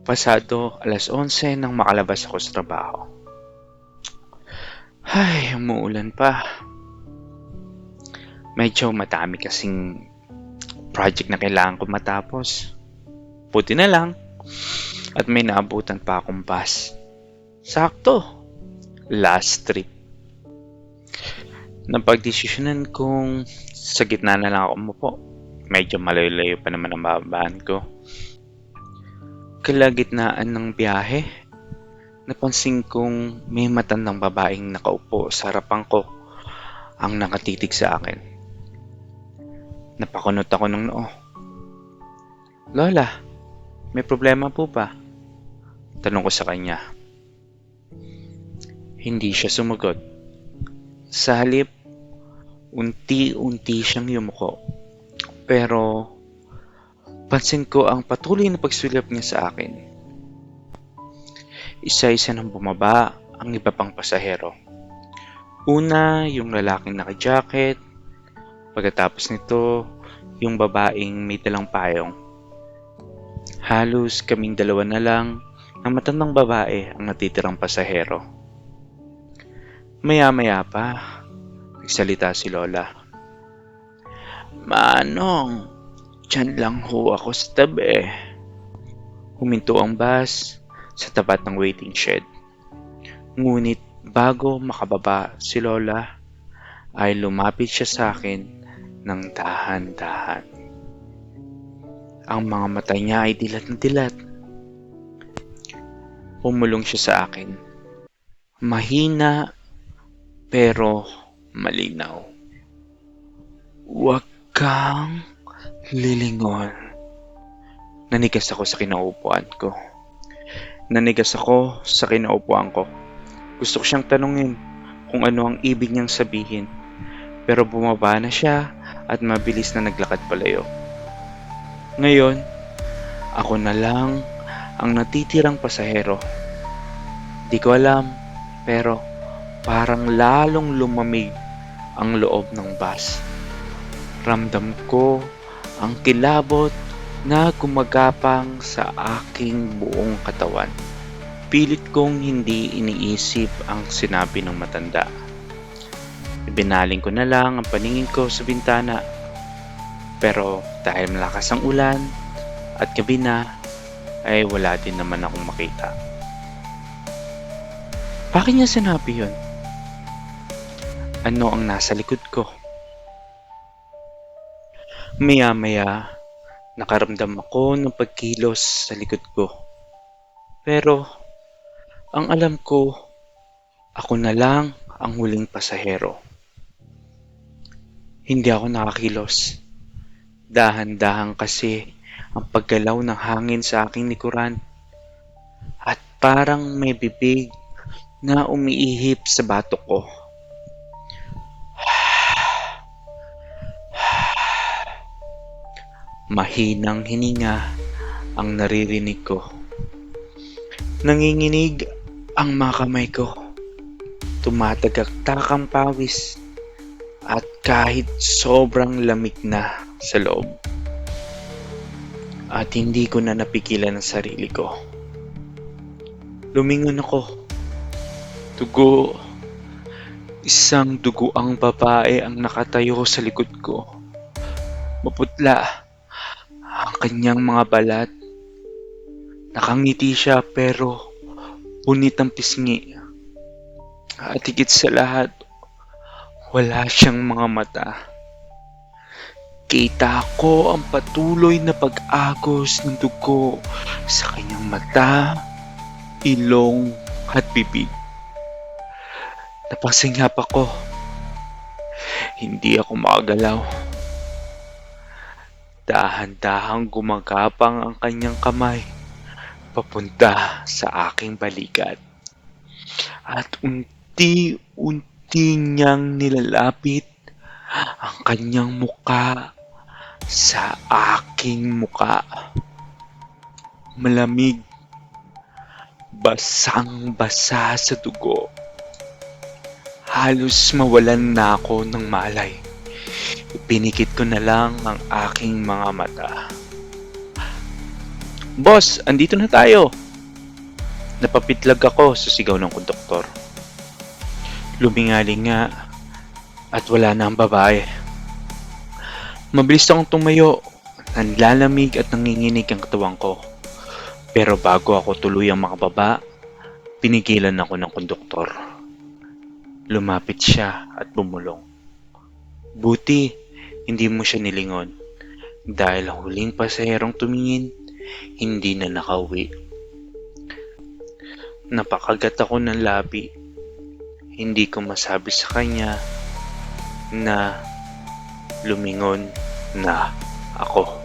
Pasado 11:00 nang makalabas ako sa trabaho. Ay, umuulan pa. Medyo madami kasing project na kailangan ko matapos. Buti na lang at may naabutan pa akong bus. Sakto, last trip. Napagdesisyonan kong sa gitna na lang ako umupo. Medyo malayo-layo pa naman ang babaan ko. Kalagitnaan ng biyahe, napansin kong may matandang babaeng nakaupo sa harapan ko ang nakatitig sa akin. Napakunot ako ng noo. "Lola, may problema po ba?" Tanong ko sa kanya. Hindi siya sumagot. Sa halip, unti-unti siyang yumuko. Pero pansin ko ang patuloy na pagsulap niya sa akin. Isa-isa nang bumaba ang iba pang pasahero. Una, yung lalaking naka-jacket. Pagkatapos nito, yung babaeng may dalang payong. Halos kaming dalawa na lang ng matandang babae ang natitirang pasahero. Maya-maya pa, nagsalita si Lola. "Manong, diyan lang ho ako sa tabi." Huminto ang bus sa tapat ng waiting shed. Ngunit bago makababa si Lola, ay lumapit siya sa akin ng dahan-dahan. Ang mga mata niya ay dilat na dilat. Pumulong siya sa akin. Mahina pero malinaw. "Huwag kang lilingon." Nanigas ako sa kinaupuan ko. Gusto ko siyang tanungin kung ano ang ibig niyang sabihin. Pero bumaba na siya at mabilis na naglakad palayo. Ngayon, ako na lang ang natitirang pasahero. Di ko alam, pero parang lalong lumamig ang loob ng bus. Ramdam ko ang kilabot na gumagapang sa aking buong katawan. Pilit kong hindi iniisip ang sinabi ng matanda. Ibinaling ko na lang ang paningin ko sa bintana. Pero dahil malakas ang ulan at gabi na, ay wala din naman akong makita. Bakit niya sinabi yun? Ano ang nasa likod ko? Maya-maya, nakaramdam ako ng pagkilos sa likod ko. Pero ang alam ko, ako na lang ang huling pasahero. Hindi ako nakakilos. Dahan-dahan kasi ang paggalaw ng hangin sa aking likuran. At parang may bibig na umiihip sa batok ko. Mahinang hininga ang naririnig ko. Nanginginig ang mga kamay ko. Tumatagaktak ang pawis. At kahit sobrang lamig na sa loob. At hindi ko na napigilan ang sarili ko. Lumingon ako. Dugo. Isang dugoang babae ang nakatayo sa likod ko. Maputla ang kanyang mga balat. Nakangiti siya pero punit ang pisngi. At higit sa lahat, wala siyang mga mata. Kita ko ang patuloy na pag-agos ng dugo sa kanyang mata, ilong at bibig. Napasingap ako. Hindi ako makagalaw. Dahan-dahang gumagapang ang kanyang kamay papunta sa aking balikat. At unti-unti niyang nilalapit ang kanyang muka sa aking muka. Malamig, basang-basa sa dugo. Halos mawalan na ako ng malay. Pinikit ko na lang ang aking mga mata. Boss, andito na tayo! Napapitlag ako sa sigaw ng konduktor. Lumingaling nga at wala na ang babae. Mabilis akong tumayo, nanlalamig at nanginginig ang katawan ko. Pero bago ako tuluyang makababa, pinigilan ako ng konduktor. Lumapit siya at bumulong. Buti, hindi mo siya nilingon. Dahil ang huling pasaherong tumingin, hindi na nakauwi. Napakagat ako ng labi. Hindi ko masabi sa kanya na lumingon na ako.